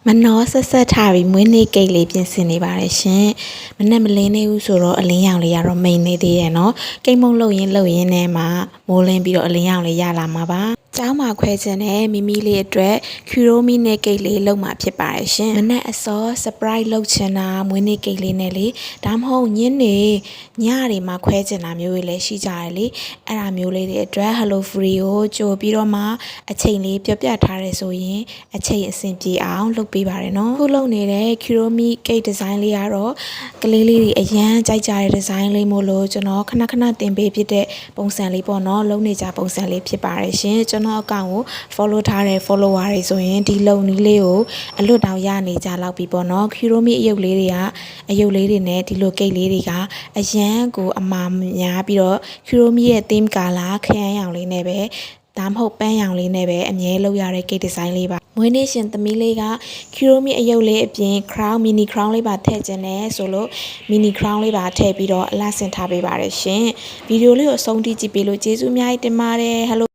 မနောဆက်ဆက်ထားပြီးမွေးနေ့ကိတ်လေးပြင်ဆင်နေပါတယ်ရှင်မနဲ့မလင်းနေဘူးဆိုတော့အလင်းရောင်လေးကတော့မိန်နေသေးရဲ့နော်ကိတ်မုံလှုပ်ရင်းနဲ့မှမိုးလင်းပြီးတော့အလင်းရောင်လေးရလာမှာပါကျောင်းမှာခွဲခြင်းနဲ့မိမိလေးအတွက်ကျူရိုမီနဲ့ကိတ်လေးလုပ်မှာဖြစ်ပါတယ်ရှင်မနဲ့အစော surprise လုပ်ချင်တာမွေးနေ့ကိတ်လေးနဲ့လေဒါမှမဟုတ်ညနေညတွေမှာခွဲချင်တာမျိုးတွေလည်းရှိကြတယ်လေအဲ့ဒါမျိုးလေးတွေအတွက် Hello Free ကိုကြိုပြီးတော့မှအချိန်လေးပြပြထားရဲဆိုရင်အချိန်အဆင်ပြေအောင်လုပ်ပေးပါတယ်နော်ခုလုပ်နေတဲ့ Kuromi Cake Design လေးကတော့ကလေးလေးတွေအရန်ကြိုက်ကြတဲ့ design လေးမို့လို့ကျွန်တော်ခဏတင်ပေးဖြစ်တဲ့ပုံစံလေးပေါ့နော်လုံးနေကြပုံစံလေးဖြစ်ပါတယ်ရှင်ကျွန်တော်အကောင့်ကို follow ထားတဲ့ follower တွေဆိုရင်ဒီလုံနီးလေးကိုအလွတ်တောင်ရနေကြလောက်ပြီပေါ့နော် Kuromi အယုတ်လေးတွေနဲ့ဒီလို cake လေးတွေကအရန်ကိုအမာများပြီးတော့ Kuromi ရဲ့ theme color ခရမ်းရောင်လေးနဲ့ပဲဒါမှမဟုတ်ပန်းရောင်လေးနဲ့ပဲအမြဲလုပ်ရတဲ့ cake design လေးပါမွေးနေ့ရှင်သမီးလေးက Kuromi အယုတ်လေးအပြင် crown mini crown လေးပါထည့်ခြင်းနဲ့ဆိုလို့ mini crown လေးပါထည့်ပြီးတော့အလှဆင်ထားပေးပါတယ်ရှင်ဗီဒီယိုလေးကိုအဆုံးထိကြည့်ပေးလို့ကျေးဇူးအများကြီးတင်ပါတယ် hello